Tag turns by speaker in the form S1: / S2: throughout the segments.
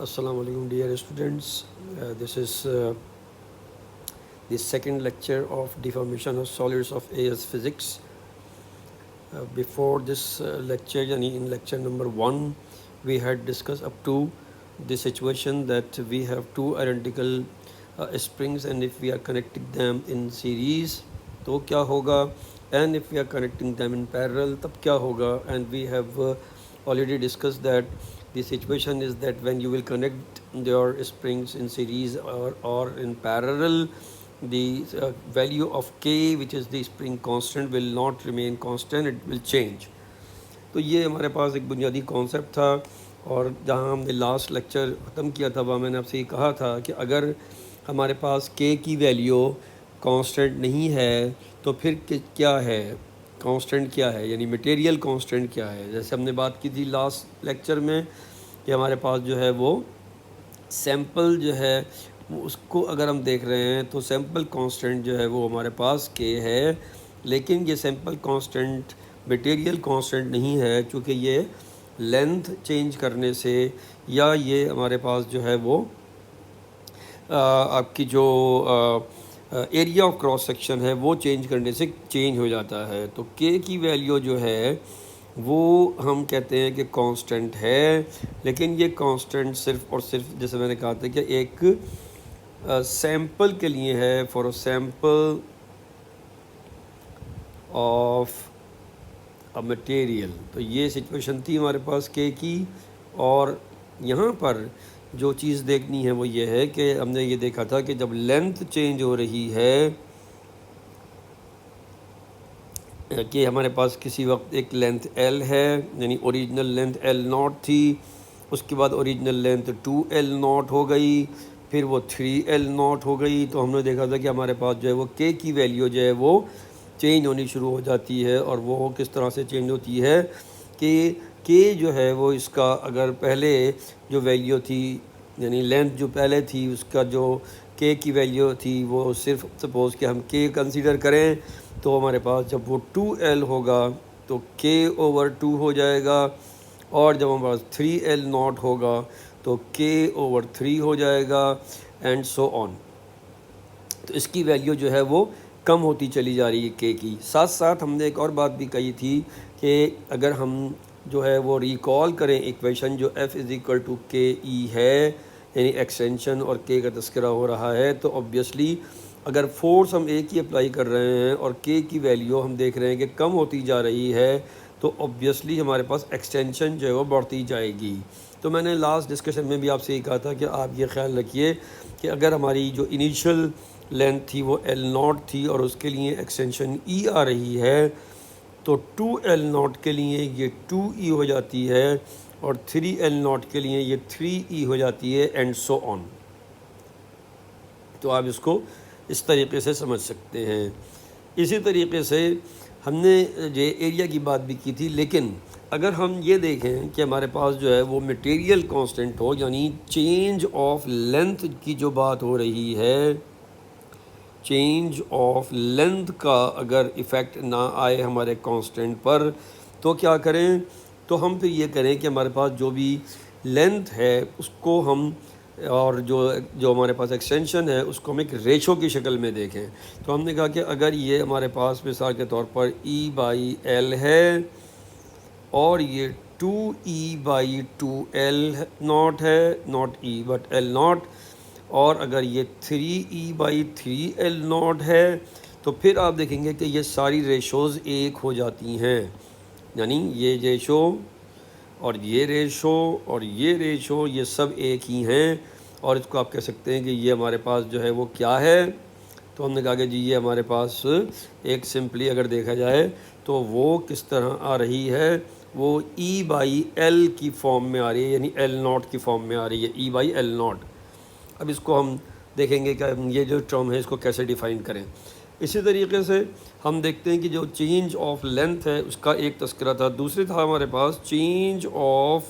S1: Assalamu alaikum dear students. This is the second lecture of deformation of solids of AS physics. Before this lecture, yani in lecture number 1, we had discussed up to the situation that we have two identical springs, and if we are connecting them in series, to kya hoga, and if we are connecting them in parallel, tab kya hoga. And we have already discussed that the situation is that when you will connect your springs in series or in parallel, the value of k, which is the spring constant, will not remain constant, it will change. تو یہ ہمارے پاس ایک بنیادی concept تھا، اور جہاں ہم نے لاسٹ لیکچر ختم کیا تھا وہاں میں نے آپ سے یہ کہا تھا کہ اگر ہمارے پاس کے کی ویلیو کانسٹنٹ نہیں ہے تو پھر کیا ہے، کانسٹنٹ کیا ہے، یعنی میٹیریل کانسٹنٹ کیا ہے. جیسے ہم نے بات کی تھی لاسٹ لیکچر میں کہ ہمارے پاس جو ہے وہ سیمپل جو ہے اس کو اگر ہم دیکھ رہے ہیں تو سیمپل کانسٹنٹ جو ہے وہ ہمارے پاس کے ہے، لیکن یہ سیمپل کانسٹنٹ میٹیریل کانسٹنٹ نہیں ہے، چونکہ یہ لینتھ چینج کرنے سے یا یہ ہمارے پاس جو ہے وہ آپ کی جو ایریا آف کراس سیکشن ہے وہ چینج کرنے سے چینج ہو جاتا ہے. تو کے کی ویلیو جو ہے وہ ہم کہتے ہیں کہ کانسٹنٹ ہے، لیکن یہ کانسٹنٹ صرف اور صرف جیسے میں نے کہا تھا کہ ایک سیمپل کے لیے ہے، for a sample of a material. تو یہ سچویشن تھی ہمارے پاس کے کی، اور یہاں پر جو چیز دیکھنی ہے وہ یہ ہے کہ ہم نے یہ دیکھا تھا کہ جب لینتھ چینج ہو رہی ہے کہ ہمارے پاس کسی وقت ایک لینتھ ایل ہے، یعنی اوریجنل لینتھ ایل ناٹ تھی، اس کے بعد اوریجنل لینتھ 2L ناٹ ہو گئی، پھر وہ 3L ناٹ ہو گئی، تو ہم نے دیکھا تھا کہ ہمارے پاس جو ہے وہ کے کی ویلیو جو ہے وہ چینج ہونی شروع ہو جاتی ہے. اور وہ کس طرح سے چینج ہوتی ہے کہ کے جو ہے وہ اس کا اگر پہلے جو ویلیو تھی، یعنی لینتھ جو پہلے تھی اس کا جو کے کی ویلیو تھی وہ صرف سپوز کہ ہم کے کنسیڈر کریں، تو ہمارے پاس جب وہ 2L ہوگا تو K/2 ہو جائے گا، اور جب ہمارے پاس 3L ناٹ ہوگا تو K/3 ہو جائے گا، اینڈ سو آن. تو اس کی ویلیو جو ہے وہ کم ہوتی چلی جا رہی ہے کے کی. ساتھ ساتھ ہم نے ایک اور بات بھی کہی تھی کہ اگر ہم جو ہے وہ ریکال کریں ایکویشن جو F=KE ہے، یعنی ایکسٹینشن اور کے کا تذکرہ ہو رہا ہے، تو obviously اگر فورس ہم ایک ہی اپلائی کر رہے ہیں اور کے کی ویلیو ہم دیکھ رہے ہیں کہ کم ہوتی جا رہی ہے، تو obviously ہمارے پاس ایکسٹینشن جو ہے وہ بڑھتی جائے گی. تو میں نے لاسٹ ڈسکشن میں بھی آپ سے یہ کہا تھا کہ آپ یہ خیال رکھیے کہ اگر ہماری جو انیشل لینتھ تھی وہ L ناٹ تھی اور اس کے لیے ایکسٹینشن E آ رہی ہے، تو 2L ناٹ کے لیے یہ 2E ہو جاتی ہے، اور 3L ناٹ کے لیے یہ 3E ہو جاتی ہے، اینڈ سو آن. تو آپ اس کو اس طریقے سے سمجھ سکتے ہیں. اسی طریقے سے ہم نے یہ ایریا کی بات بھی کی تھی، لیکن اگر ہم یہ دیکھیں کہ ہمارے پاس جو ہے وہ میٹیریل کانسٹنٹ ہو، یعنی چینج آف لینتھ کی جو بات ہو رہی ہے، چینج آف لینتھ کا اگر ایفیکٹ نہ آئے ہمارے کانسٹنٹ پر، تو کیا کریں؟ تو ہم پھر یہ کریں کہ ہمارے پاس جو بھی لینتھ ہے اس کو ہم، اور جو ہمارے پاس ایکسٹینشن ہے اس کو ہم ایک ریشو کی شکل میں دیکھیں. تو ہم نے کہا کہ اگر یہ ہمارے پاس مثال کے طور پر E/L ہے اور یہ 2E/2L ناٹ ہے، not E but L not, اور اگر یہ 3E/3L ناٹ ہے، تو پھر آپ دیکھیں گے کہ یہ ساری ریشوز ایک ہو جاتی ہیں. یعنی یہ ریشو اور یہ ریشو اور یہ ریشو یہ سب ایک ہی ہیں، اور اس کو آپ کہہ سکتے ہیں کہ یہ ہمارے پاس جو ہے وہ کیا ہے. تو ہم نے کہا کہ جی یہ ہمارے پاس ایک سمپلی اگر دیکھا جائے تو وہ کس طرح آ رہی ہے، وہ E/L کی فارم میں آ رہی ہے، یعنی L ناٹ کی فارم میں آ رہی ہے، E/L ناٹ. اب اس کو ہم دیکھیں گے کہ یہ جو ٹرم ہے اس کو کیسے ڈیفائن کریں. اسی طریقے سے ہم دیکھتے ہیں کہ جو چینج آف لینتھ ہے اس کا ایک تذکرہ تھا، دوسری تھا ہمارے پاس change of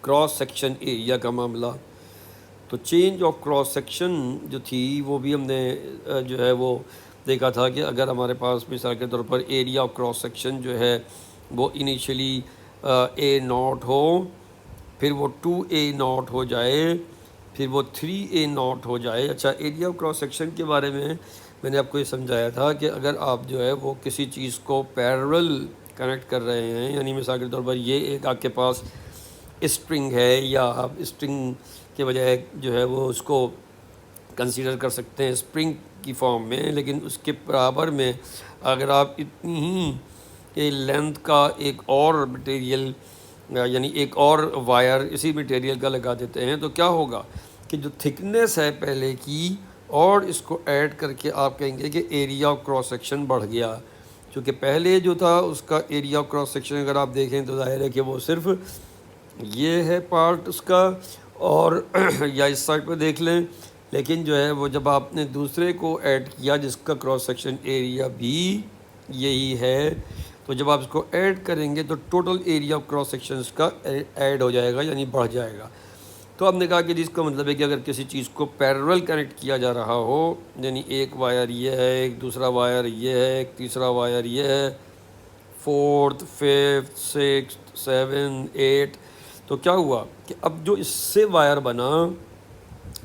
S1: cross section area کا معاملہ. تو چینج آف کراس سیکشن جو تھی وہ بھی ہم نے جو ہے وہ دیکھا تھا کہ اگر ہمارے پاس مثال کے طور پر ایریا آف کراس سیکشن جو ہے وہ انیشلی A ناٹ ہو، پھر وہ 2A0 ہو جائے، پھر وہ 3A0 ہو جائے۔ اچھا، ایریا آف کراس سیکشن کے بارے میں نے آپ کو یہ سمجھایا تھا کہ اگر آپ جو ہے وہ کسی چیز کو پیرل کنیکٹ کر رہے ہیں، یعنی مثال کے طور پر یہ ایک آپ کے پاس اسٹرنگ ہے، یا آپ اسٹرنگ کے بجائے جو ہے وہ اس کو کنسیڈر کر سکتے ہیں اسپرنگ کی فارم میں، لیکن اس کے برابر میں اگر آپ اتنی ہی کہ لینتھ کا ایک اور مٹیریل یعنی ایک اور وائر اسی مٹیریل کا لگا دیتے ہیں، تو کیا ہوگا کہ جو تھکنیس ہے پہلے کی اور اس کو ایڈ کر کے آپ کہیں گے کہ ایریا آف کراس سیکشن بڑھ گیا، چونکہ پہلے جو تھا اس کا ایریا آف کراس سیکشن اگر آپ دیکھیں تو ظاہر ہے کہ وہ صرف یہ ہے پارٹ اس کا، اور یا اس سائڈ پہ دیکھ لیں، لیکن جو ہے وہ جب آپ نے دوسرے کو ایڈ کیا جس کا کراس سیکشن ایریا بھی یہی ہے، تو جب آپ اس کو ایڈ کریں گے تو total area of cross sections کا ایڈ ہو جائے گا، یعنی بڑھ جائے گا۔ تو ہم نے کہا کہ جس کا مطلب ہے کہ اگر کسی چیز کو پیرل کنیکٹ کیا جا رہا ہو، یعنی ایک وائر یہ ہے، ایک دوسرا وائر یہ ہے، ایک تیسرا وائر یہ ہے، 4th 5th 6th 7th 8، تو کیا ہوا کہ اب جو اس سے وائر بنا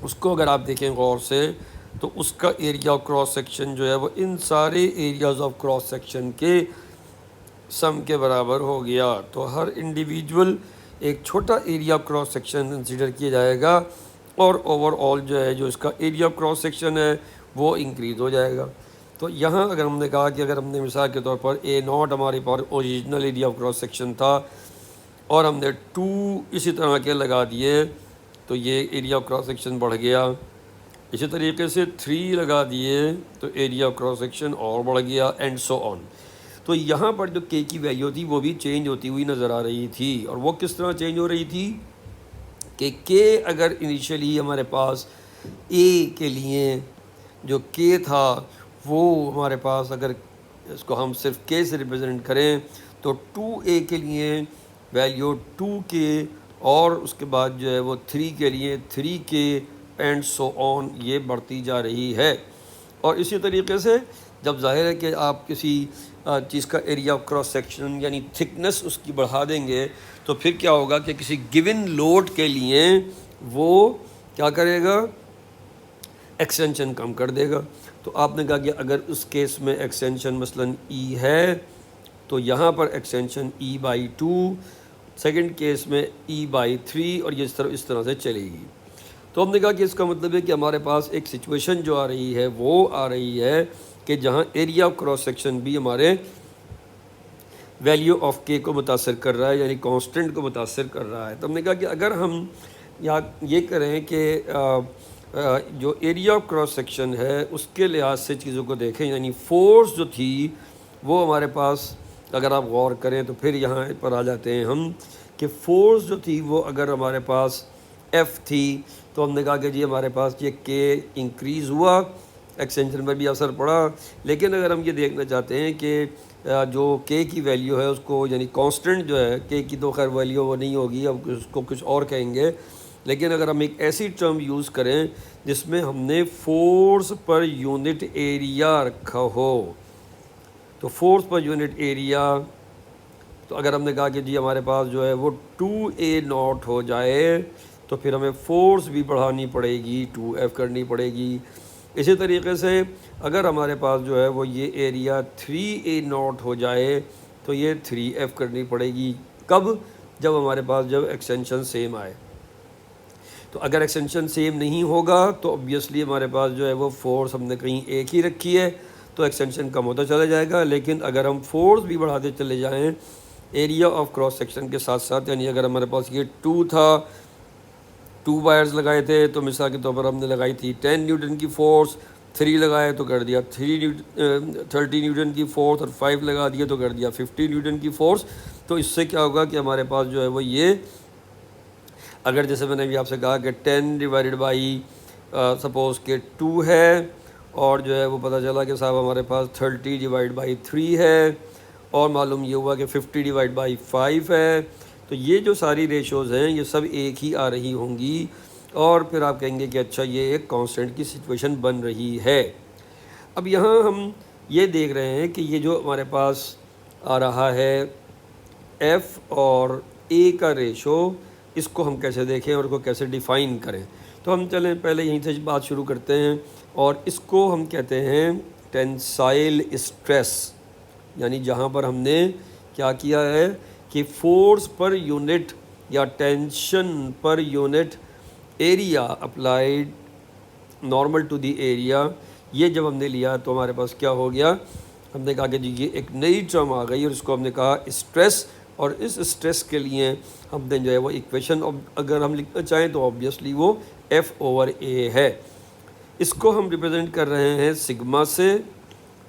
S1: اس کو اگر آپ دیکھیں غور سے تو اس کا ایریا آف کراس سیکشن جو ہے وہ ان سارے ایریاز آف کراس سیکشن کے سم کے برابر ہو گیا۔ تو ہر انڈیویجول ایک چھوٹا area of cross section consider کیا جائے گا، اور اوور آل جو ہے جو اس کا ایریا آف کراس سیکشن ہے وہ انکریز ہو جائے گا۔ تو یہاں اگر ہم نے کہا کہ اگر ہم نے مثال کے طور پر A0 ہمارے پاس original area of cross section تھا اور ہم نے 2 اسی طرح کے لگا دیے تو یہ ایریا آف کراس سیکشن بڑھ گیا، اسی طریقے سے 3 لگا دیے تو ایریا آف کراس سیکشن اور بڑھ گیا، اینڈ سو آن۔ تو یہاں پر جو K کی ویلیو تھی وہ بھی چینج ہوتی ہوئی نظر آ رہی تھی، اور وہ کس طرح چینج ہو رہی تھی کہ K اگر انیشیلی ہمارے پاس A کے لیے جو K تھا وہ ہمارے پاس اگر اس کو ہم صرف K سے ریپرزینٹ کریں تو 2A کے لیے ویلیو 2K، اور اس کے بعد جو ہے وہ 3 کے لیے 3K، اینڈ سو آن، یہ بڑھتی جا رہی ہے۔ اور اسی طریقے سے جب ظاہر ہے کہ آپ کسی چیز کا ایریا آف کراس سیکشن یعنی تھکنس اس کی بڑھا دیں گے تو پھر کیا ہوگا کہ کسی گیون لوڈ کے لیے وہ کیا کرے گا، ایکسٹینشن کم کر دے گا۔ تو آپ نے کہا کہ اگر اس کیس میں ایکسٹینشن مثلاً E ہے تو یہاں پر ایکسٹینشن E/2، سیکنڈ کیس میں E/3، اور یہ اس طرح سے چلے گی۔ تو ہم نے کہا کہ اس کا مطلب ہے کہ ہمارے پاس ایک سچویشن جو آ رہی ہے وہ آ رہی ہے کہ جہاں ایریا آف کراس سیکشن بھی ہمارے ویلیو آف K کو متاثر کر رہا ہے، یعنی کانسٹنٹ کو متاثر کر رہا ہے۔ تو ہم نے کہا کہ اگر ہم یہ کریں کہ جو ایریا آف کراس سیکشن ہے اس کے لحاظ سے چیزوں کو دیکھیں، یعنی فورس جو تھی وہ ہمارے پاس اگر آپ غور کریں تو پھر یہاں پر آ جاتے ہیں ہم کہ فورس جو تھی وہ اگر ہمارے پاس F تھی تو ہم نے کہا کہ جی ہمارے پاس یہ K انکریز ہوا، ایکسٹینشن پر بھی اثر پڑا، لیکن اگر ہم یہ دیکھنا چاہتے ہیں کہ جو K کی ویلیو ہے اس کو یعنی کانسٹنٹ جو ہے K کی تو خیر ویلیو وہ نہیں ہوگی، اب اس کو کچھ اور کہیں گے، لیکن اگر ہم ایک ایسی ٹرم یوز کریں جس میں ہم نے فورس پر یونٹ ایریا رکھا ہو، تو فورس پر یونٹ ایریا، تو اگر ہم نے کہا کہ جی ہمارے پاس جو ہے وہ 2A0 ہو جائے تو پھر ہمیں فورس بھی بڑھانی پڑے گی، 2F کرنی پڑے گی۔ اسی طریقے سے اگر ہمارے پاس جو ہے وہ یہ ایریا 3A0 ہو جائے تو یہ 3F کرنی پڑے گی۔ کب؟ جب ہمارے پاس جب ایکسٹینشن سیم آئے۔ تو اگر ایکسٹینشن سیم نہیں ہوگا تو obviously ہمارے پاس جو ہے وہ فورس ہم نے کہیں ایک ہی رکھی ہے تو ایکسٹینشن کم ہوتا چلا جائے گا، لیکن اگر ہم فورس بھی بڑھاتے چلے جائیں ایریا آف کراس سیکشن کے ساتھ ساتھ، یعنی اگر ہمارے پاس یہ 2 تھا، 2 وائرز لگائے تھے تو مثال کے طور پر ہم نے لگائی تھی 10 نیوٹن کی فورس، 3 لگائے تو کر دیا 30 نیوٹن کی فورس، اور 5 لگا دیا تو کر دیا 50 نیوٹن کی فورس۔ تو اس سے کیا ہوگا کہ ہمارے پاس جو ہے وہ یہ اگر جیسے میں نے بھی آپ سے کہا کہ 10 ڈیوائڈڈ بائی سپوز کہ 2 ہے، اور جو ہے وہ پتہ چلا کہ صاحب ہمارے پاس 30 ڈیوائڈ بائی 3 ہے، اور معلوم یہ ہوا کہ 50 ڈیوائڈ بائی 5 ہے، تو یہ جو ساری ریشوز ہیں یہ سب ایک ہی آ رہی ہوں گی، اور پھر آپ کہیں گے کہ اچھا یہ ایک کانسٹنٹ کی سچویشن بن رہی ہے۔ اب یہاں ہم یہ دیکھ رہے ہیں کہ یہ جو ہمارے پاس آ رہا ہے F اور A کا ریشو، اس کو ہم کیسے دیکھیں اور اس کو کیسے ڈیفائن کریں. تو ہم چلیں پہلے یہیں سے بات شروع کرتے ہیں، اور اس کو ہم کہتے ہیں ٹینسائل اسٹریس. یعنی جہاں پر ہم نے کیا کیا ہے کہ فورس پر یونٹ یا tension per unit area applied normal to the area, یہ جب ہم نے لیا تو ہمارے پاس کیا ہو گیا، ہم نے کہا کہ جی یہ ایک نئی ٹرم آ گئی، اور اس کو ہم نے کہا اسٹریس. اور اس اسٹریس کے لیے ہم نے جو ہے وہ ایکویشن اگر ہم لکھنا چاہیں تو آبویسلی وہ F/A ہے. اس کو ہم ریپرزینٹ کر رہے ہیں سگما سے،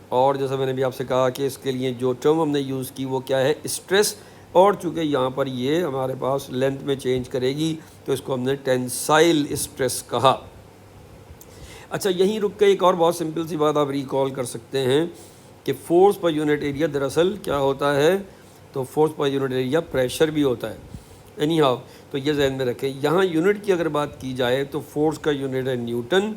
S1: اور جیسا میں نے بھی آپ سے کہا کہ اس کے لیے جو ٹرم ہم نے یوز کی وہ کیا ہے، اسٹریس. اور چونکہ یہاں پر یہ ہمارے پاس لینتھ میں چینج کرے گی تو اس کو ہم نے ٹینسائل اسٹریس کہا. اچھا، یہیں رک کے ایک اور بہت سمپل سی بات آپ ریکال کر سکتے ہیں کہ فورس پر یونٹ ایریا دراصل کیا ہوتا ہے، تو force per unit area pressure بھی ہوتا ہے. اینی ہاؤ، تو یہ ذہن میں رکھیں. یہاں یونٹ کی اگر بات کی جائے تو فورس کا یونٹ ہے نیوٹن،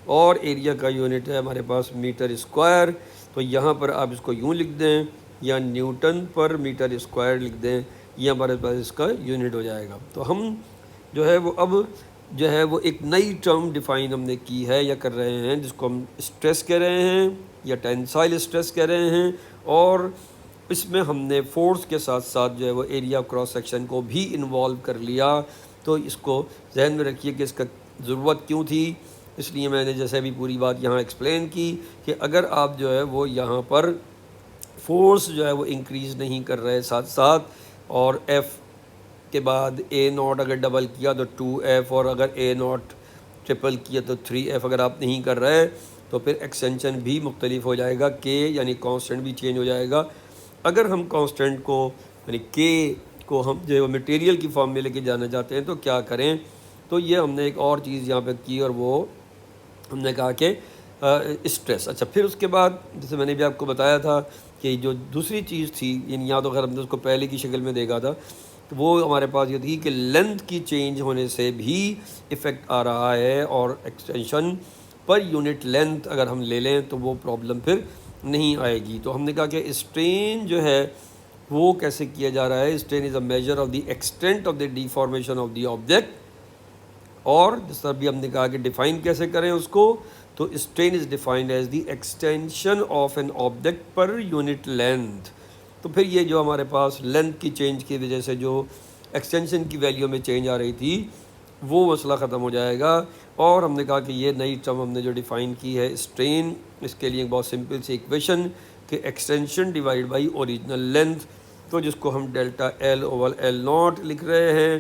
S1: اور ایریا کا یونٹ ہے ہمارے پاس میٹر اسکوائر. تو یہاں پر آپ اس کو یوں لکھ دیں، یا نیوٹن پر میٹر اسکوائر لکھ دیں، یہ ہمارے پاس اس کا یونٹ ہو جائے گا. تو ہم جو ہے وہ اب جو ہے وہ ایک نئی ٹرم ڈیفائن ہم نے کی ہے یا کر رہے ہیں، جس کو ہم اسٹریس کہہ رہے ہیں یا ٹینسائل اسٹریس کہہ رہے ہیں. اور اس میں ہم نے فورس کے ساتھ ساتھ جو ہے وہ ایریا کراس سیکشن کو بھی انوالو کر لیا. تو اس کو ذہن میں رکھیے کہ اس کا ضرورت کیوں تھی. اس لیے میں نے جیسے بھی پوری بات یہاں ایکسپلین کی کہ اگر آپ جو ہے وہ یہاں پر فورس جو ہے وہ انکریز نہیں کر رہے ساتھ ساتھ، اور ایف کے بعد اے ناٹ اگر ڈبل کیا تو 2F، اور اگر اے ناٹ ٹرپل کیا تو 3F اگر آپ نہیں کر رہے تو پھر ایکسٹینشن بھی مختلف ہو جائے گا. کے یعنی کانسٹنٹ بھی چینج ہو جائے گا. اگر ہم کانسٹنٹ کو یعنی کے کو ہم جو ہے مٹیریل کی فارم میں لے کے جانا چاہتے ہیں تو کیا کریں. تو یہ ہم نے ایک اور چیز یہاں پہ کی، اور وہ ہم نے کہا کہ اسٹریس. اچھا، پھر اس کے بعد جیسے میں نے بھی آپ کو بتایا تھا کہ جو دوسری چیز تھی، یعنی یا تو خیر ہم نے اس کو پہلے کی شکل میں دیکھا تھا، تو وہ ہمارے پاس یہ تھی کہ لینتھ کی چینج ہونے سے بھی ایفیکٹ آ رہا ہے، اور ایکسٹینشن پر یونٹ لینتھ اگر ہم لے لیں تو وہ پرابلم پھر نہیں آئے گی. تو ہم نے کہا کہ اسٹرین جو ہے وہ کیسے کیا جا رہا ہے. Strain is a measure of the extent of the deformation of the object. اور جس طرح بھی ہم نے کہا کہ ڈیفائن کیسے کریں اس کو، تو strain is defined as the extension of an object per unit length. تو پھر یہ جو ہمارے پاس لینتھ کی چینج کی وجہ سے جو ایکسٹینشن کی ویلیو میں چینج آ رہی تھی وہ مسئلہ ختم ہو جائے گا. اور ہم نے کہا کہ یہ نئی ٹرم ہم نے جو ڈیفائن کی ہے اسٹرین، اس کے لیے ایک بہت سمپل سی ایکویشن کہ extension divide by original length, تو جس کو ہم delta L over L not لکھ رہے ہیں،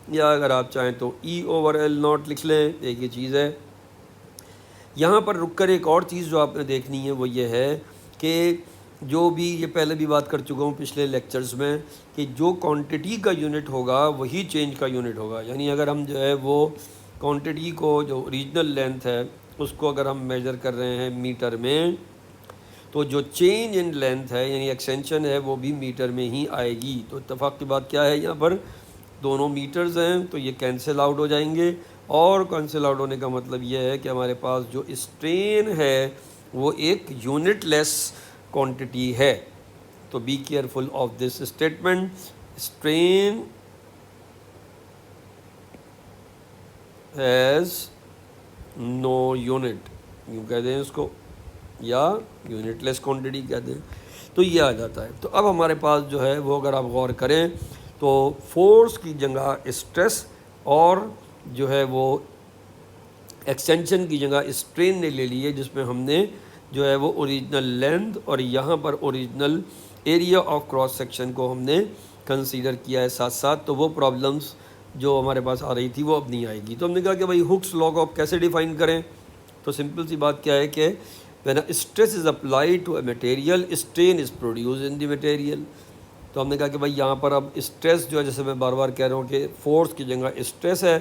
S1: یا اگر آپ چاہیں تو ای اوور ایل ناٹ لکھ لیں، ایک یہ چیز ہے. یہاں پر رک کر ایک اور چیز جو آپ نے دیکھنی ہے وہ یہ ہے کہ جو بھی یہ پہلے بھی بات کر چکا ہوں پچھلے لیکچرز میں کہ جو کوانٹٹی کا یونٹ ہوگا وہی چینج کا یونٹ ہوگا. یعنی اگر ہم جو ہے وہ کوانٹٹی کو جو اوریجنل لینتھ ہے اس کو اگر ہم میجر کر رہے ہیں میٹر میں، تو جو چینج ان لینتھ ہے یعنی ایکسٹینشن ہے وہ بھی میٹر میں ہی آئے گی. تو اتفاق کی بات کیا ہے، یہاں پر دونوں میٹرز ہیں تو یہ کینسل آؤٹ ہو جائیں گے. اور کینسل آؤٹ ہونے کا مطلب یہ ہے کہ ہمارے پاس جو اسٹرین ہے وہ ایک یونٹ لیس کوانٹٹی ہے. تو be careful of this statement. Strain has no unit, یوں کہہ دیں اس کو، یا یونٹ لیس کوانٹٹی کہہ دیں، تو یہ آ جاتا ہے. تو اب ہمارے پاس جو ہے وہ اگر آپ غور کریں تو فورس کی جگہ اسٹریس، اور جو ہے وہ ایکسٹینشن کی جگہ اسٹرین نے لے لی ہے، جس میں ہم نے جو ہے وہ اوریجنل لینتھ اور یہاں پر original area of cross section کو ہم نے کنسیڈر کیا ہے ساتھ ساتھ. تو وہ پرابلمس جو ہمارے پاس آ رہی تھی وہ اب نہیں آئے گی. تو ہم نے کہا کہ بھائی ہکس لا کو آپ کیسے ڈیفائن کریں. تو سمپل سی بات کیا ہے کہ when stress is applied to a material, strain is produced in the material. تو ہم نے کہا کہ بھائی یہاں پر اب اسٹریس جو ہے، جیسے میں بار بار کہہ رہا ہوں کہ فورس کی جگہ اسٹریس ہے،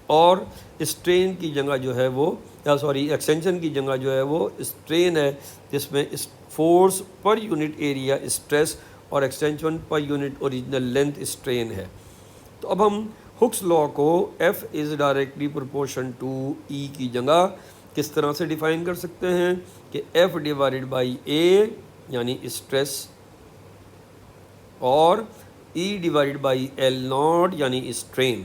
S1: اور اسٹرین کی جگہ جو ہے وہ ایکسٹینشن کی جگہ جو ہے وہ اسٹرین ہے، جس میں force per unit area stress اور extension per unit original length strain ہے. تو اب ہم ہکس لا کو F is directly proportion to E کی جگہ کس طرح سے ڈیفائن کر سکتے ہیں کہ ایف ڈیوائڈڈ بائی اے یعنی اسٹریس، اور E divided by L naught یعنی اسٹرین.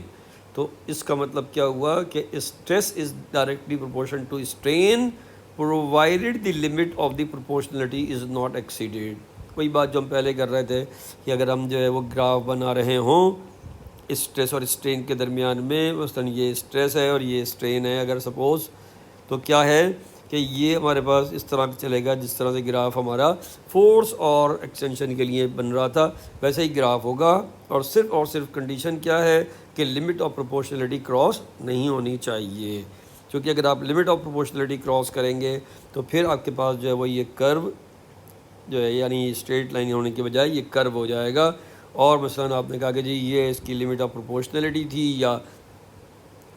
S1: تو اس کا مطلب کیا ہوا کہ stress is directly proportion to strain provided the limit of the proportionality is not exceeded. وہی بات جو ہم پہلے کر رہے تھے کہ اگر ہم جو ہے وہ گراف بنا رہے ہوں اسٹریس اور اسٹرین کے درمیان میں، مثلاً یہ اسٹریس ہے اور یہ اسٹرین ہے اگر سپوز، تو کیا ہے کہ یہ ہمارے پاس اس طرح چلے گا جس طرح سے گراف ہمارا فورس اور ایکسٹینشن کے لیے بن رہا تھا ویسے ہی گراف ہوگا. اور صرف کنڈیشن کیا ہے کہ لمٹ آف پروپورشنلٹی کراس نہیں ہونی چاہیے، کیونکہ اگر آپ لمٹ آف پروپورشنلٹی کراس کریں گے تو پھر آپ کے پاس جو ہے وہ یہ کرو جو ہے یعنی اسٹریٹ لائن ہونے کے بجائے یہ کرو ہو جائے گا. اور مثلاً آپ نے کہا کہ جی یہ اس کی لمٹ آف پروپورشنلٹی تھی یا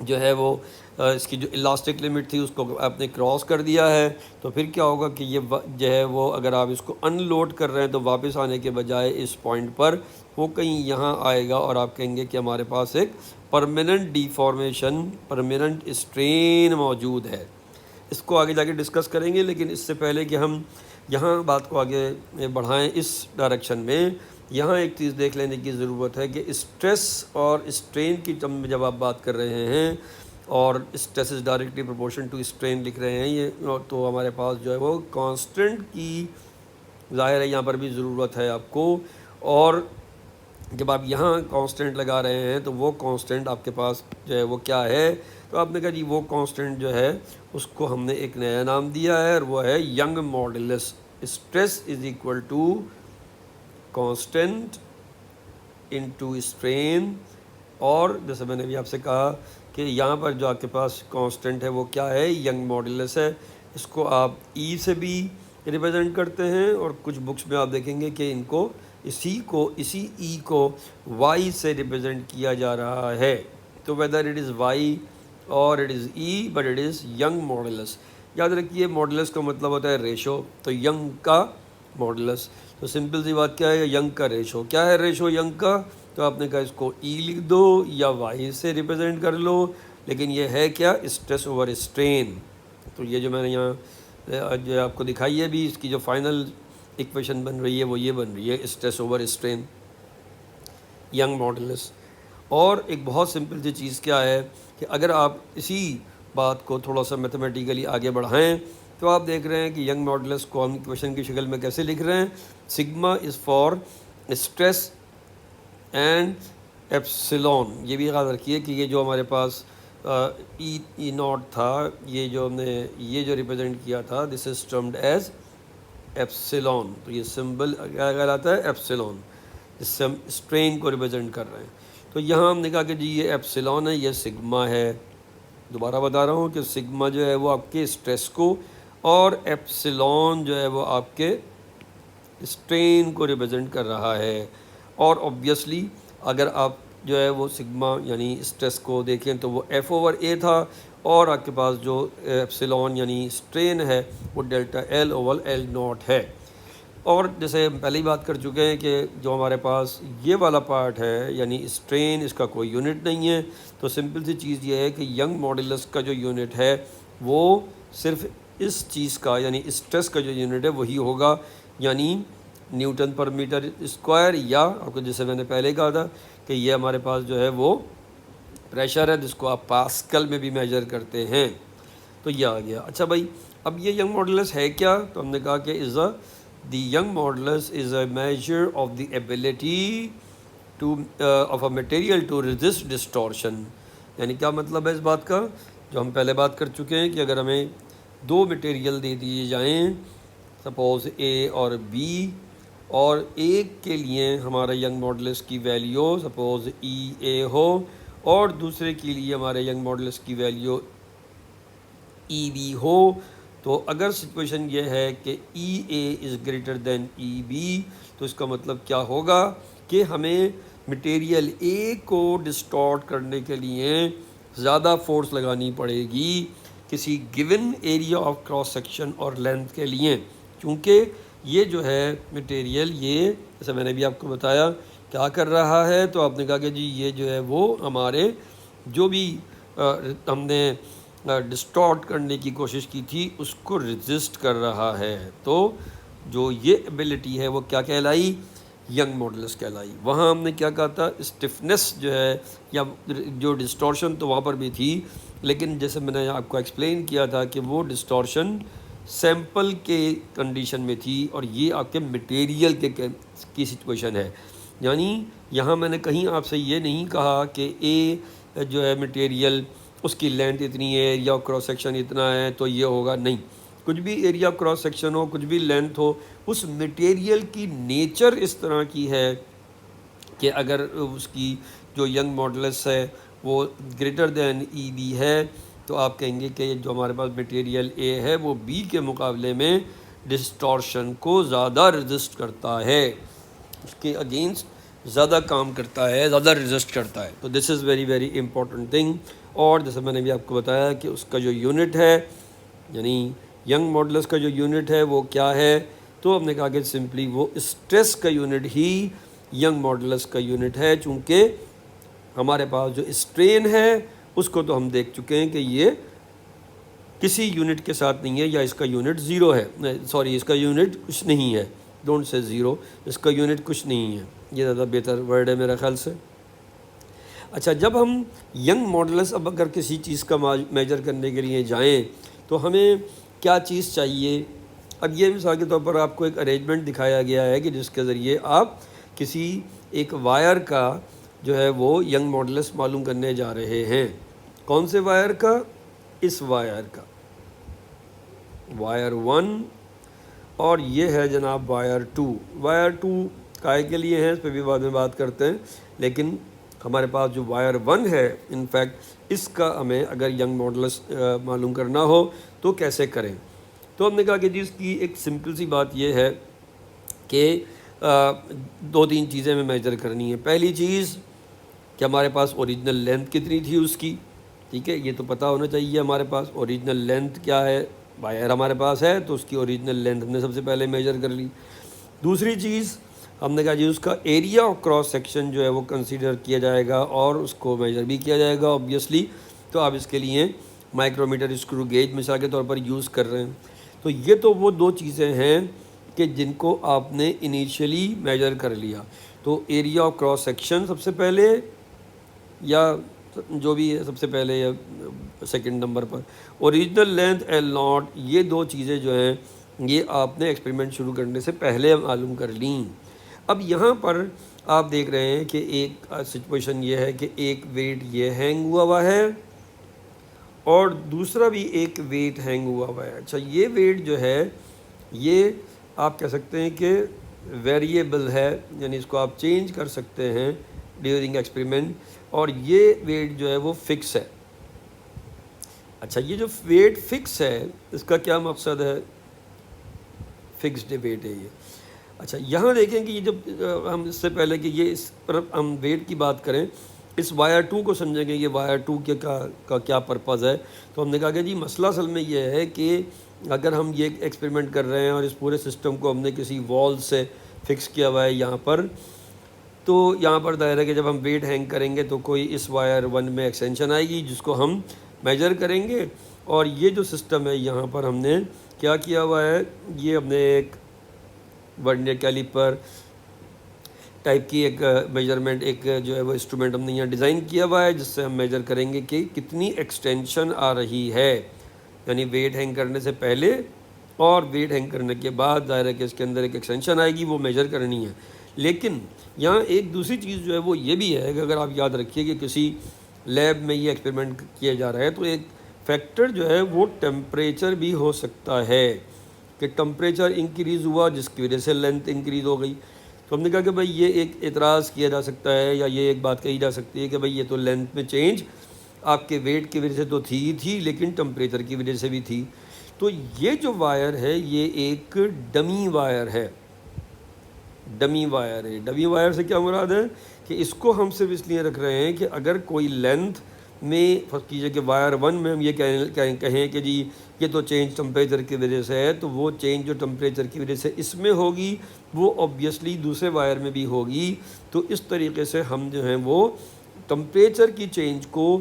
S1: جو ہے وہ اس کی جو الاسٹک لمٹ تھی اس کو آپ نے کراس کر دیا ہے، تو پھر کیا ہوگا کہ یہ جو ہے وہ اگر آپ اس کو ان لوڈ کر رہے ہیں تو واپس آنے کے بجائے اس پوائنٹ پر وہ کہیں یہاں آئے گا اور آپ کہیں گے کہ ہمارے پاس ایک پرماننٹ ڈیفارمیشن، پرماننٹ اسٹرین موجود ہے. اس کو آگے جا کے ڈسکس کریں گے، لیکن اس سے پہلے کہ ہم یہاں بات کو آگے بڑھائیں اس ڈائریکشن میں، یہاں ایک چیز دیکھ لینے کی ضرورت ہے کہ اسٹریس اور اسٹرین کی ٹرم میں جب آپ بات کر رہے ہیں اور stress is directly proportion to strain لکھ رہے ہیں یہ، تو ہمارے پاس جو ہے وہ کانسٹنٹ کی ظاہر ہے یہاں پر بھی ضرورت ہے آپ کو. اور جب آپ یہاں کانسٹنٹ لگا رہے ہیں تو وہ کانسٹنٹ آپ کے پاس جو ہے وہ کیا ہے، تو آپ نے کہا جی وہ کانسٹنٹ جو ہے اس کو ہم نے ایک نیا نام دیا ہے اور وہ ہے Young modulus. Stress is equal to constant into strain. اور جیسے میں نے بھی آپ سے کہا کہ یہاں پر جو آپ کے پاس کانسٹنٹ ہے وہ کیا ہے، ینگ ماڈولس ہے. اس کو آپ ای سے بھی ریپرزینٹ کرتے ہیں اور کچھ بکس میں آپ دیکھیں گے کہ ان کو اسی ای کو وائی سے ریپرزینٹ کیا جا رہا ہے. تو ویدر اٹ از وائی اور it is E but it is young modulus. یاد رکھیے ماڈولس کا مطلب ہوتا ہے ریشو، تو ینگ کا ماڈولس. تو سمپل سی بات کیا ہے، ینگ کا ریشو. کیا ہے ریشو ینگ کا؟ تو آپ نے کہا اس کو ای لکھ دو یا وائی سے ریپرزینٹ کر لو، لیکن یہ ہے کیا، اسٹریس اوور اسٹرین. تو یہ جو میں نے یہاں جو آپ کو دکھائی ہے بھی، اس کی جو فائنل ایکویشن بن رہی ہے وہ یہ بن رہی ہے، stress over strain young modulus. اور ایک بہت سمپل سی چیز کیا ہے کہ اگر آپ اسی بات کو تھوڑا سا میتھمیٹیکلی آگے بڑھائیں تو آپ دیکھ رہے ہیں کہ ینگ ماڈولس کو ہم ایکویشن کی شکل میں کیسے لکھ رہے ہیں، sigma is for stress and epsilon. یہ بھی یاد رکھیے کہ یہ جو ہمارے پاس ای ناٹ تھا، یہ جو ہم نے یہ جو ریپرزینٹ کیا تھا دس از ٹرمڈ ایز ایپسلون. تو یہ سمبل کیا کہلاتا ہے، ایپسلون، جس سے ہم اسٹرین کو ریپرزینٹ کر رہے ہیں. تو یہاں ہم نے کہا کہ جی یہ ایپسلون ہے، یہ سگما ہے. دوبارہ بتا رہا ہوں کہ سگما جو ہے وہ آپ کے اسٹریس کو اور ایپسلون جو ہے وہ آپ کے اسٹرین کو ریپرزینٹ کر رہا ہے. اور اوبویسلی اگر آپ جو ہے وہ سگما یعنی اسٹریس کو دیکھیں تو وہ ایف اوور اے تھا، اور آپ کے پاس جو ایپسلون یعنی اسٹرین ہے وہ delta L over L not ہے. اور جیسے ہم پہلے ہی بات کر چکے ہیں کہ جو ہمارے پاس یہ والا پارٹ ہے یعنی اسٹرین، اس کا کوئی یونٹ نہیں ہے. تو سمپل سی چیز یہ ہے کہ ینگ ماڈولس کا جو یونٹ ہے وہ صرف اس چیز کا یعنی اسٹریس کا جو یونٹ ہے وہی ہوگا، یعنی نیوٹن پر میٹر اسکوائر، یا آپ کو جیسے میں نے پہلے کہا تھا کہ یہ ہمارے پاس جو ہے وہ پریشر ہے جس کو آپ پاسکل میں بھی میجر کرتے ہیں. تو یہ آ گیا. اچھا بھائی، اب یہ ینگ ماڈولس ہے کیا؟ تو ہم نے کہا کہ the young modulus is a measure of the ability of a material to resist distortion. یعنی کیا مطلب ہے اس بات کا، جو ہم پہلے بات کر چکے ہیں کہ اگر ہمیں دو مٹیریل دے دیے جائیں سپوز اے اور بی، اور ایک کے لیے ہمارا ینگ ماڈولس کی ویلیو سپوز ای اے ہو اور دوسرے کے لیے ہمارے ینگ ماڈولس کی ویلیو ای بی ہو، تو اگر سچویشن یہ ہے کہ ای اے is greater than E B تو اس کا مطلب کیا ہوگا کہ ہمیں مٹیریل اے کو ڈسٹارٹ کرنے کے لیے زیادہ فورس لگانی پڑے گی کسی given area of cross section اور لینتھ کے لیے، کیونکہ یہ جو ہے مٹیریل یہ جیسے میں نے بھی آپ کو بتایا کیا کر رہا ہے. تو آپ نے کہا کہ جی یہ جو ہے وہ ہمارے جو بھی ہم نے ڈسٹارٹ کرنے کی کوشش کی تھی اس کو ریزسٹ کر رہا ہے. تو جو یہ ایبلٹی ہے وہ کیا کہلائی، ینگ ماڈولس کہلائی۔ وہاں ہم نے کیا کہا تھا، اسٹفنس جو ہے یا جو ڈسٹورشن تو وہاں پر بھی تھی، لیکن جیسے میں نے آپ کو ایکسپلین کیا تھا کہ وہ ڈسٹورشن سیمپل کے کنڈیشن میں تھی، اور یہ آپ کے مٹیریل کی سچویشن ہے۔ یعنی یہاں میں نے کہیں آپ سے یہ نہیں کہا کہ اے جو ہے مٹیریل اس کی لینتھ اتنی ہے، ایریا کراس سیکشن اتنا ہے تو یہ ہوگا، نہیں، کچھ بھی ایریا کراس سیکشن ہو، کچھ بھی لینتھ ہو، اس مٹیریل کی نیچر اس طرح کی ہے کہ اگر اس کی جو ینگ ماڈولس ہے وہ گریٹر دین ای بی ہے تو آپ کہیں گے کہ جو ہمارے پاس مٹیریل اے ہے وہ بی کے مقابلے میں ڈسٹورشن کو زیادہ رزسٹ کرتا ہے، اس کے اگینسٹ زیادہ کام کرتا ہے، زیادہ رزسٹ کرتا ہے۔ تو this is very very important thing. اور جیسے میں نے بھی آپ کو بتایا کہ اس کا جو یونٹ ہے، یعنی ینگ ماڈولس کا جو یونٹ ہے وہ کیا ہے، تو ہم نے کہا کہ سمپلی وہ اسٹریس کا یونٹ ہی ینگ ماڈولس کا یونٹ ہے، چونکہ ہمارے پاس جو اسٹرین ہے اس کو تو ہم دیکھ چکے ہیں کہ یہ کسی یونٹ کے ساتھ نہیں ہے، یا اس کا یونٹ زیرو ہے، سوری اس کا یونٹ کچھ نہیں ہے، ڈونٹ سے زیرو، اس کا یونٹ کچھ نہیں ہے، یہ زیادہ بہتر ورڈ ہے میرے خیال سے۔ اچھا، جب ہم ینگ ماڈولس اب اگر کسی چیز کا میجر کرنے کے لیے جائیں تو ہمیں کیا چیز چاہیے؟ اب یہ مثال کے طور پر آپ کو ایک ارینجمنٹ دکھایا گیا ہے کہ جس کے ذریعے آپ کسی ایک وائر کا جو ہے وہ ینگ ماڈولس معلوم کرنے جا رہے ہیں۔ کون سے وائر کا؟ اس وائر کا، وائر 1، اور یہ ہے جناب وائر 2۔ وائر 2 کائے کے لیے ہیں، اس پہ بھی بعد میں بات کرتے ہیں، لیکن ہمارے پاس جو وائر 1 ہے انفیکٹ اس کا ہمیں اگر ینگ ماڈولس معلوم کرنا ہو تو کیسے کریں؟ تو ہم نے کہا کہ جی اس کی ایک سمپل سی بات یہ ہے کہ 2-3 چیزیں ہمیں میجر کرنی ہے۔ پہلی چیز کہ ہمارے پاس اوریجنل لینتھ کتنی تھی اس کی، ٹھیک ہے، یہ تو پتہ ہونا چاہیے ہمارے پاس اوریجنل لینتھ کیا ہے، وائر ہمارے پاس ہے تو اس کی اوریجنل لینتھ ہم نے سب سے پہلے میجر کر لی۔ دوسری چیز ہم نے کہا جی اس کا ایریا آف کراس سیکشن جو ہے وہ کنسیڈر کیا جائے گا اور اس کو میجر بھی کیا جائے گا آبویسلی، تو آپ اس کے لیے مائکرو میٹر اسکرو گیج مثال کے طور پر یوز کر رہے ہیں۔ تو یہ تو وہ 2 چیزیں ہیں کہ جن کو آپ نے انیشیلی میجر کر لیا۔ تو ایریا آف کراس سیکشن سب سے پہلے، یا جو بھی ہے سب سے پہلے یا سیکنڈ نمبر پر، اوریجنل لینتھ L0، یہ 2 چیزیں جو ہیں یہ آپ نے ایکسپیریمنٹ شروع کرنے سے پہلے معلوم کر لیں۔ اب یہاں پر آپ دیکھ رہے ہیں کہ ایک سچویشن یہ ہے کہ ایک ویٹ یہ ہینگ ہوا ہے اور دوسرا بھی ایک ویٹ ہینگ ہوا ہے۔ اچھا، یہ ویٹ جو ہے یہ آپ کہہ سکتے ہیں کہ ویریبل ہے، یعنی اس کو آپ چینج کر سکتے ہیں ڈیورنگ ایکسپیریمنٹ، اور یہ ویٹ جو ہے وہ فکس ہے۔ اچھا، یہ جو ویٹ فکس ہے اس کا کیا مقصد ہے؟ فکسڈ ویٹ ہے یہ۔ اچھا، یہاں دیکھیں کہ یہ جب ہم اس سے پہلے کہ یہ اس پر ہم ویٹ کی بات کریں، اس وائر 2 کو سمجھیں گے، یہ وائر 2 کا کیا پرپز ہے، تو ہم نے کہا کہ جی مسئلہ اصل میں یہ ہے کہ اگر ہم یہ ایکسپیریمنٹ کر رہے ہیں اور اس پورے سسٹم کو ہم نے کسی وال سے فکس کیا ہوا ہے یہاں پر، تو یہاں پر ظاہر ہے کہ جب ہم ویٹ ہینگ کریں گے تو کوئی اس وائر 1 میں ایکسٹینشن آئے گی جس کو ہم میجر کریں گے، اور یہ جو سسٹم ہے یہاں پر ہم نے کیا کیا ہوا ہے، یہ ہم نے ایک ورنیئر کیلیپر ٹائپ کی ایک میجرمنٹ، ایک جو ہے وہ انسٹرومنٹ ہم نے یہاں ڈیزائن کیا ہوا ہے جس سے ہم میجر کریں گے کہ کتنی ایکسٹینشن آ رہی ہے، یعنی ویٹ ہینگ کرنے سے پہلے اور ویٹ ہینگ کرنے کے بعد ظاہر ہے کہ اس کے اندر ایک ایکسٹینشن آئے گی، وہ میجر کرنی ہے۔ لیکن یہاں ایک دوسری چیز جو ہے وہ یہ بھی ہے کہ اگر آپ یاد رکھیے کہ کسی لیب میں یہ ایکسپیریمنٹ کیا جا رہا ہے تو ایک فیکٹر جو ہے وہ ٹیمپریچر بھی ہو سکتا ہے کہ ٹمپریچر انکریز ہوا جس کی وجہ سے لینتھ انکریز ہو گئی۔ تو ہم نے کہا کہ بھائی یہ ایک اعتراض کیا جا سکتا ہے یا یہ ایک بات کہی جا سکتی ہے کہ بھائی یہ تو لینتھ میں چینج آپ کے ویٹ کی وجہ سے تو تھی ہی تھی، لیکن ٹمپریچر کی وجہ سے بھی تھی۔ تو یہ جو وائر ہے یہ ایک ڈمی وائر ہے، ڈمی وائر ہے۔ ڈمی وائر سے کیا مراد ہے کہ اس کو ہم صرف اس لیے رکھ رہے ہیں کہ اگر کوئی لینتھ میں فرض کیجئے کہ وائر 1 میں ہم یہ کہیں کہ جی یہ تو چینج ٹمپریچر کی وجہ سے ہے، تو وہ چینج جو ٹمپریچر کی وجہ سے اس میں ہوگی وہ اوبویسلی دوسرے وائر میں بھی ہوگی۔ تو اس طریقے سے ہم جو ہیں وہ ٹمپریچر کی چینج کو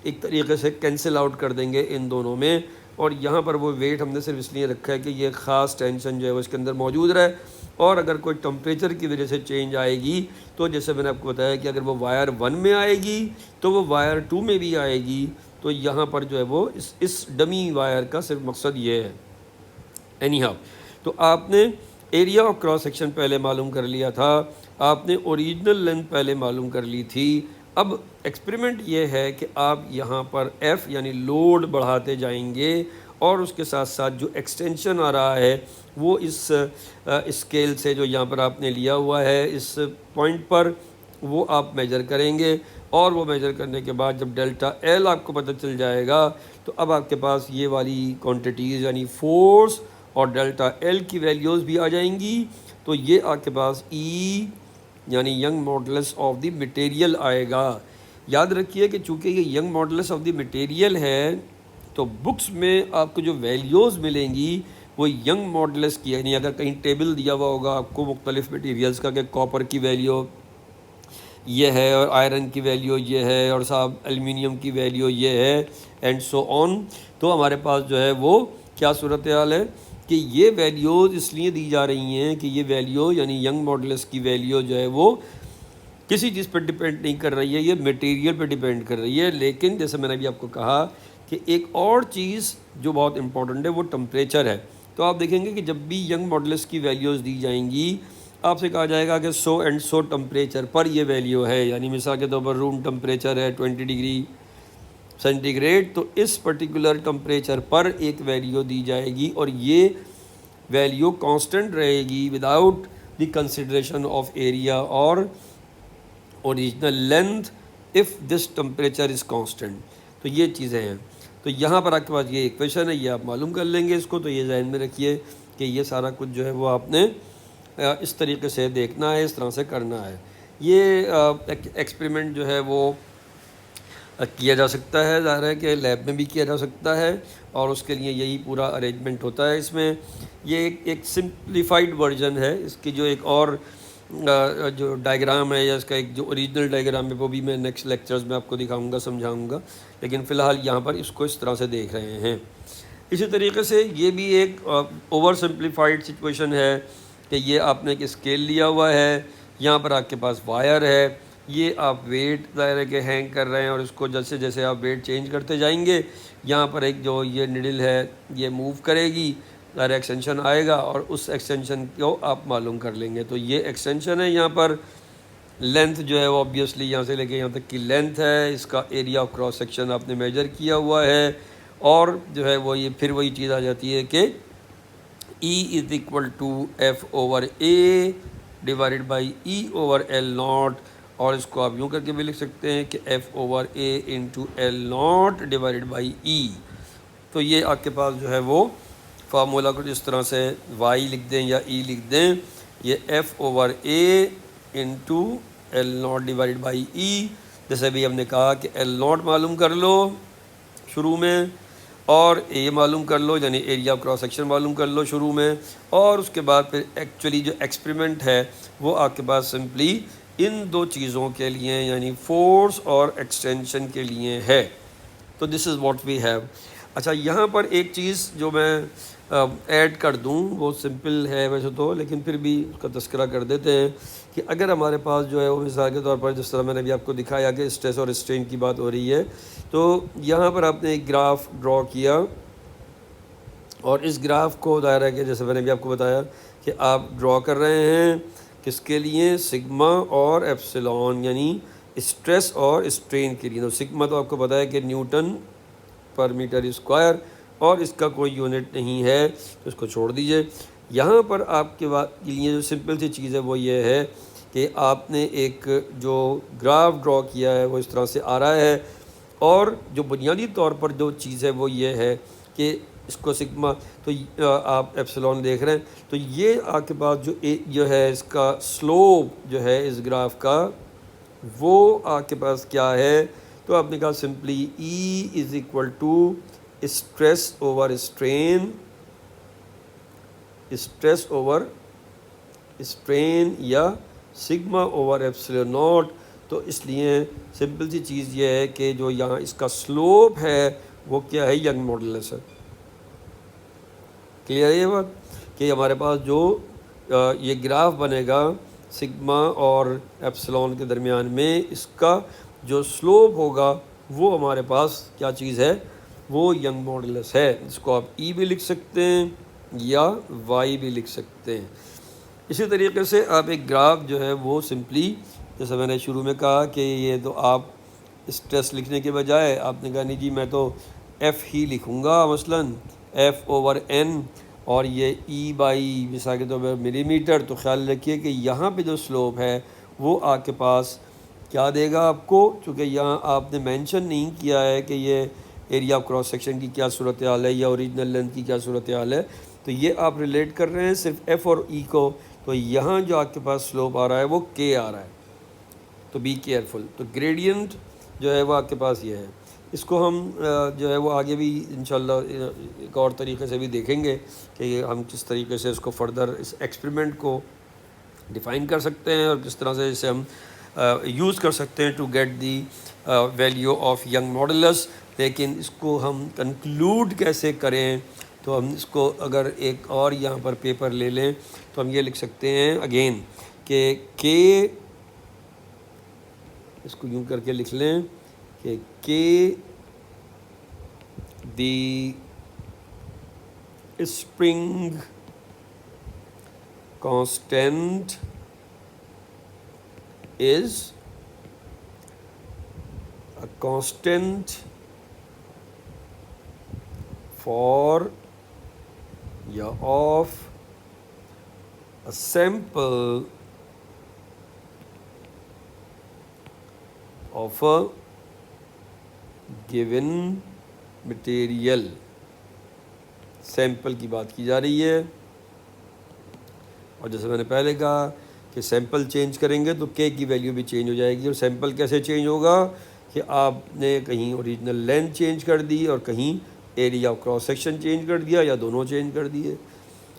S1: ایک طریقے سے کینسل آؤٹ کر دیں گے ان دونوں میں، اور یہاں پر وہ ویٹ ہم نے صرف اس لیے رکھا ہے کہ یہ خاص ٹینشن جو ہے وہ اس کے اندر موجود رہے، اور اگر کوئی ٹمپریچر کی وجہ سے چینج آئے گی تو جیسے میں نے آپ کو بتایا کہ اگر وہ وائر 1 میں آئے گی تو وہ وائر 2 میں بھی آئے گی. تو یہاں پر جو ہے وہ اس ڈمی وائر کا صرف مقصد یہ ہے. اینی ہاؤ تو آپ نے ایریا آف کراس سیکشن پہلے معلوم کر لیا تھا, آپ نے اوریجنل لینتھ پہلے معلوم کر لی تھی. اب ایکسپریمنٹ یہ ہے کہ آپ یہاں پر ایف یعنی لوڈ بڑھاتے جائیں گے اور اس کے ساتھ ساتھ جو ایکسٹینشن آ رہا ہے وہ اس اسکیل سے جو یہاں پر آپ نے لیا ہوا ہے اس پوائنٹ پر وہ آپ میجر کریں گے. اور وہ میجر کرنے کے بعد جب ڈیلٹا ایل آپ کو پتہ چل جائے گا تو اب آپ کے پاس یہ والی کوانٹیٹیز یعنی فورس اور ڈیلٹا ایل کی ویلیوز بھی آ جائیں گی. تو یہ آپ کے پاس ای یعنی young modulus of the material آئے گا. یاد رکھیے کہ چونکہ یہ young modulus of the material ہے تو بکس میں آپ کو جو ویلیوز ملیں گی وہ ینگ ماڈولس کی, یعنی اگر کہیں ٹیبل دیا ہوا ہوگا آپ کو مختلف مٹیریلز کا کہ کاپر کی ویلیو یہ ہے اور آئرن کی ویلیو یہ ہے اور صاحب ایلومینیم کی ویلیو یہ ہے اینڈ سو آن, تو ہمارے پاس جو ہے وہ کیا صورتحال ہے کہ یہ ویلیوز اس لیے دی جا رہی ہیں کہ یہ ویلیو یعنی ینگ ماڈولس کی ویلیو جو ہے وہ کسی چیز پر ڈیپینڈ نہیں کر رہی ہے, یہ میٹیریل پہ ڈیپینڈ کر رہی ہے. لیکن جیسے میں نے ابھی آپ کو کہا کہ ایک اور چیز جو بہت امپورٹنٹ ہے وہ ٹمپریچر ہے. تو آپ دیکھیں گے کہ جب بھی ینگ ماڈولس کی ویلیوز دی جائیں گی آپ سے کہا جائے گا کہ سو اینڈ سو ٹمپریچر پر یہ ویلیو ہے, یعنی مثال کے طور پر روم ٹمپریچر ہے 20 ڈگری سینٹی گریڈ, تو اس پرٹیکولر ٹمپریچر پر ایک ویلیو دی جائے گی اور یہ ویلیو کانسٹنٹ رہے گی without the consideration of area اور original length if this temperature is constant. تو یہ چیزیں ہیں. تو یہاں پر آپ کے پاس یہ ایکویشن ہے, یہ آپ معلوم کر لیں گے اس کو. تو یہ ذہن میں رکھیے کہ یہ سارا کچھ جو ہے وہ آپ نے اس طریقے سے دیکھنا ہے, اس طرح سے کرنا ہے. یہ ایکسپریمنٹ جو ہے وہ کیا جا سکتا ہے, ظاہر ہے کہ لیب میں بھی کیا جا سکتا ہے اور اس کے لیے یہی پورا ارینجمنٹ ہوتا ہے. اس میں یہ ایک سمپلیفائڈ ورژن ہے اس کی, جو ایک اور جو ڈائیگرام ہے یا اس کا ایک جو اوریجنل ڈائیگرام ہے وہ بھی میں نیکسٹ لیکچرز میں آپ کو دکھاؤں گا, سمجھاؤں گا. لیکن فی الحال یہاں پر اس کو اس طرح سے دیکھ رہے ہیں. اسی طریقے سے یہ بھی ایک اوور سمپلیفائڈ سچویشن ہے کہ یہ آپ نے ایک اسکیل لیا ہوا ہے, یہاں پر آپ کے پاس وائر ہے, یہ آپ ویٹ ظاہر ہے کہ ہینگ کر رہے ہیں اور اس کو جیسے جیسے آپ ویٹ چینج کرتے جائیں گے یہاں پر ایک جو یہ نیڈل ہے یہ موو کرے گی, ظاہر ایکسٹینشن آئے گا اور اس ایکسٹینشن کو آپ معلوم کر لیں گے. تو یہ ایکسٹینشن ہے, یہاں پر لینتھ جو ہے وہ آبویسلی یہاں سے لے کے یہاں تک کی لینتھ ہے, اس کا ایریا آف کراس سیکشن آپ نے میجر کیا ہوا ہے اور جو ہے وہ یہ پھر وہی چیز آ جاتی ہے کہ E is equal to F over A divided by E over L naught, اور اس کو آپ یوں کر کے بھی لکھ سکتے ہیں کہ F over A into L not divided by E. تو یہ آپ کے پاس جو ہے وہ فارمولا کو اس طرح سے وائی لکھ دیں یا ای لکھ دیں, یہ F over A into L not divided by E. جیسے بھی ہم نے کہا کہ ایل ناٹ معلوم کر لو شروع میں اور اے معلوم کر لو یعنی ایریا کراس سیکشن معلوم کر لو شروع میں, اور اس کے بعد پھر ایکچولی جو ایکسپریمنٹ ہے وہ آپ کے پاس سمپلی ان دو چیزوں کے لیے یعنی فورس اور ایکسٹینشن کے لیے ہے. تو this is what we have. اچھا یہاں پر ایک چیز جو میں ایڈ کر دوں, بہت سمپل ہے ویسے تو لیکن پھر بھی اس کا تذکرہ کر دیتے ہیں کہ اگر ہمارے پاس جو ہے وہ مثال کے طور پر جس طرح میں نے ابھی آپ کو دکھایا کہ اسٹریس اور اسٹرین کی بات ہو رہی ہے, تو یہاں پر آپ نے ایک گراف ڈرا کیا اور اس گراف کو دائرہ کے جیسے میں نے بھی آپ کو بتایا کہ آپ ڈرا کر رہے ہیں کس کے لیے, سگما اور ایپسلون یعنی اسٹریس اور اسٹرین کے لیے. تو سگما تو آپ کو پتہ ہے کہ نیوٹن پر میٹر اسکوائر اور اس کا کوئی یونٹ نہیں ہے تو اس کو چھوڑ دیجئے. یہاں پر آپ کے لیے جو سمپل سی چیز ہے وہ یہ ہے کہ آپ نے ایک جو گراف ڈرا کیا ہے وہ اس طرح سے آ رہا ہے اور جو بنیادی طور پر جو چیز ہے وہ یہ ہے کہ اس کو سگما تو آپ ایپسلون دیکھ رہے ہیں, تو یہ آپ کے پاس جو ہے اس کا سلوپ جو ہے اس گراف کا وہ آپ کے پاس کیا ہے, تو آپ نے کہا simply E is equal to stress over strain, stress over strain یا سگما اوور ایپسلون ناٹ. تو اس لیے سمپل سی چیز یہ ہے کہ جو یہاں اس کا سلوپ ہے وہ کیا ہے, ینگ ماڈولس ہے. کلیئر ہے یہ بات کہ ہمارے پاس جو یہ گراف بنے گا سگما اور ایپسلون کے درمیان میں، اس کا جو سلوپ ہوگا وہ ہمارے پاس کیا چیز ہے، وہ ینگ ماڈولس ہے. اس کو آپ ای بھی لکھ سکتے ہیں یا وائی بھی لکھ سکتے ہیں. اسی طریقے سے آپ ایک گراف جو ہے وہ سمپلی، جیسے میں نے شروع میں کہا کہ یہ تو آپ اسٹریس لکھنے کے بجائے آپ نے کہا نہیں جی میں تو ایف ہی لکھوں گا، مثلاً ایف اوور این، اور یہ ای بائی مثال کے طور پر ملی میٹر. تو خیال رکھیے کہ یہاں پہ جو سلوپ ہے وہ آپ کے پاس کیا دے گا آپ کو، چونکہ یہاں آپ نے مینشن نہیں کیا ہے کہ یہ ایریا آف کراس سیکشن کی کیا صورتحال ہے یا اوریجنل لینتھ کی کیا صورتحال ہے، تو یہ آپ ریلیٹ کر رہے ہیں صرف ایف اور ای کو. تو یہاں جو آپ کے پاس سلوپ آ رہا ہے وہ کے آ رہا ہے، تو بی کیئرفل. تو گریڈینٹ جو ہے وہ آپ کے پاس یہ ہے. اس کو ہم جو ہے وہ آگے بھی انشاءاللہ ایک اور طریقے سے بھی دیکھیں گے کہ یہ ہم کس طریقے سے اس کو فردر اس ایکسپریمنٹ کو ڈیفائن کر سکتے ہیں اور کس طرح سے اسے ہم یوز کر سکتے ہیں to get the value of Young modulus. لیکن اس کو ہم کنکلوڈ کیسے کریں، تو ہم اس کو اگر ایک اور یہاں پر پیپر لے لیں تو ہم یہ لکھ سکتے ہیں اگین کہ اس کو یوں کر کے لکھ لیں کہ K the spring constant is a constant for یا of a sample of a given material. Sample کی بات کی جا رہی ہے، اور جیسے میں نے پہلے کہا کہ سیمپل چینج کریں گے تو کے کی ویلیو بھی چینج ہو جائے گی. اور سیمپل کیسے چینج ہوگا کہ آپ نے کہیں اوریجنل لینتھ چینج کر دی اور کہیں area of cross section change کر دیا یا دونوں چینج کر دیے.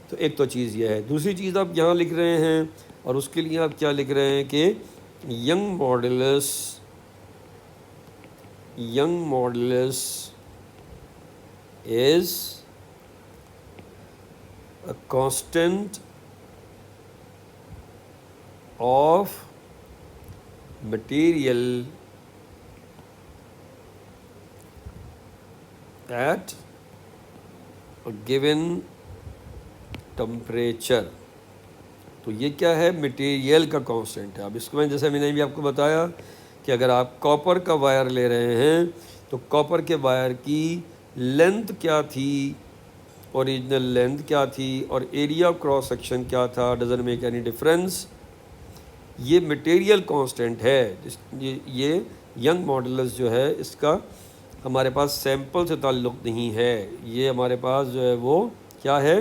S1: تو ایک تو چیز یہ ہے. دوسری چیز آپ یہاں لکھ رہے ہیں، اور اس کے لیے آپ کیا لکھ رہے ہیں کہ young modulus is a constant of material at a given temperature. تو یہ کیا ہے، مٹیریل کا کانسٹنٹ ہے. اب اس کو میں جیسے میں نے بھی آپ کو بتایا کہ اگر آپ کاپر کا وائر لے رہے ہیں تو کاپر کے وائر کی لینتھ کیا تھی، اوریجنل لینتھ کیا تھی، اور ایریا آف کراس سیکشن کیا تھا، ڈزنٹ میک اینی ڈفرینس. یہ مٹیریل کانسٹنٹ ہے. یہ ینگ ماڈولس جو ہے اس کا ہمارے پاس سیمپل سے تعلق نہیں ہے، یہ ہمارے پاس جو ہے وہ کیا ہے،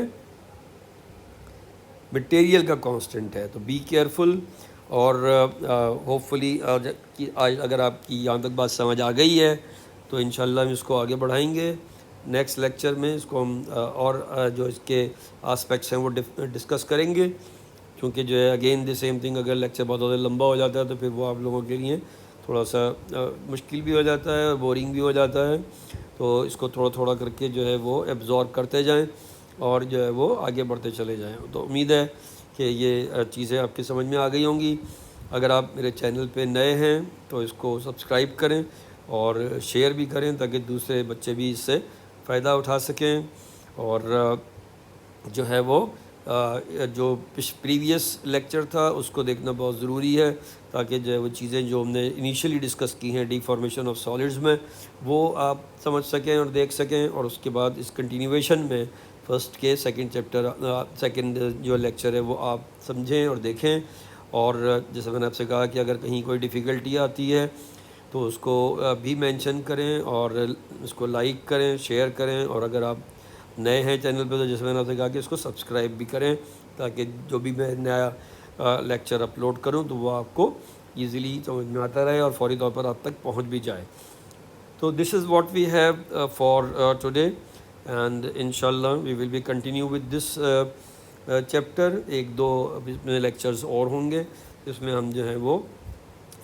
S1: مٹیریل کا کانسٹنٹ ہے. تو بی کیئرفل. اور ہوپ فلی آج اگر آپ کی یہاں تک بات سمجھ آ گئی ہے تو انشاءاللہ ہم اس کو آگے بڑھائیں گے. نیکسٹ لیکچر میں اس کو ہم اور جو اس کے آسپیکٹس ہیں وہ ڈسکس کریں گے، کیونکہ جو ہے اگین دی سیم تھنگ، اگر لیکچر بہت زیادہ لمبا ہو جاتا ہے تو پھر وہ آپ لوگوں کے لیے تھوڑا سا مشکل بھی ہو جاتا ہے اور بورنگ بھی ہو جاتا ہے. تو اس کو تھوڑا تھوڑا کر کے جو ہے وہ ایبزارب کرتے جائیں اور جو ہے وہ آگے بڑھتے چلے جائیں. تو امید ہے کہ یہ چیزیں آپ کی سمجھ میں آ گئی ہوں گی. اگر آپ میرے چینل پہ نئے ہیں تو اس کو سبسکرائب کریں اور شیئر بھی کریں تاکہ دوسرے بچے بھی اس سے فائدہ اٹھا سکیں. اور جو ہے وہ جو پریویس لیکچر تھا اس کو دیکھنا بہت ضروری ہے تاکہ جو ہے وہ چیزیں جو ہم نے انیشلی ڈسکس کی ہیں ڈیفارمیشن آف سالڈز میں وہ آپ سمجھ سکیں اور دیکھ سکیں. اور اس کے بعد اس کنٹینیویشن میں فرسٹ کے سیکنڈ جو لیکچر ہے وہ آپ سمجھیں اور دیکھیں. اور جیسے میں نے آپ سے کہا کہ اگر کہیں کوئی ڈیفیکلٹی آتی ہے تو اس کو بھی مینشن کریں اور اس کو لائک کریں، شیئر کریں. اور اگر آپ نئے ہیں چینل پہ تو جیسے میں نے آپ سے کہا کہ اس کو سبسکرائب بھی کریں تاکہ جو بھی میں نیا لیکچر اپلوڈ کروں تو وہ آپ کو ایزیلی سمجھ میں آتا رہے اور فوری طور پر آپ تک پہنچ بھی جائے. تو this is what we have for today, and انشاءاللہ we will be continue with this chapter. ایک دو میں لیکچرز اور ہوں گے جس میں ہم جو ہے وہ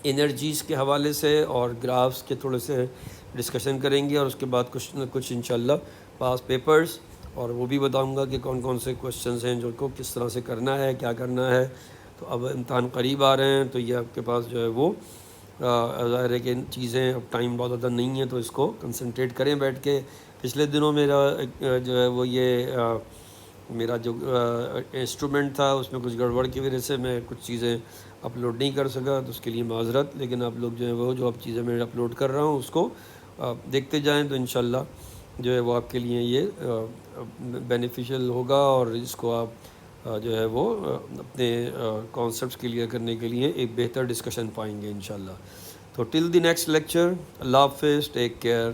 S1: انرجیز کے حوالے سے اور گرافس کے تھوڑے سے ڈسکشن کریں گے، اور اس کے بعد کچھ نہ کچھ انشاءاللہ پاس پیپرز اور وہ بھی بتاؤں گا کہ کون کون سے کوشچنز ہیں جو کو کس طرح سے کرنا ہے، کیا کرنا ہے۔ تو اب امتحان قریب آ رہے ہیں تو یہ آپ کے پاس جو ہے وہ ظاہر ہے کہ چیزیں اب ٹائم بہت زیادہ نہیں ہے، تو اس کو کنسنٹریٹ کریں بیٹھ کے۔ پچھلے دنوں میرا جو ہے وہ یہ میرا جو انسٹرومنٹ تھا اس میں کچھ گڑبڑ کی وجہ سے میں کچھ چیزیں اپلوڈ نہیں کر سکا، تو اس کے لیے معذرت۔ لیکن آپ لوگ جو ہے وہ جو اب چیزیں میں اپلوڈ کر رہا ہوں اس کو دیکھتے جائیں، تو انشاءاللہ جو ہے وہ آپ کے لیے یہ بینیفیشل ہوگا، اور اس کو آپ جو ہے وہ اپنے کانسیپٹس کلیئر کرنے کے لیے ایک بہتر ڈسکشن پائیں گے انشاءاللہ۔ تو ٹل دی نیکسٹ لیکچر، اللہ حافظ، ٹیک کیئر۔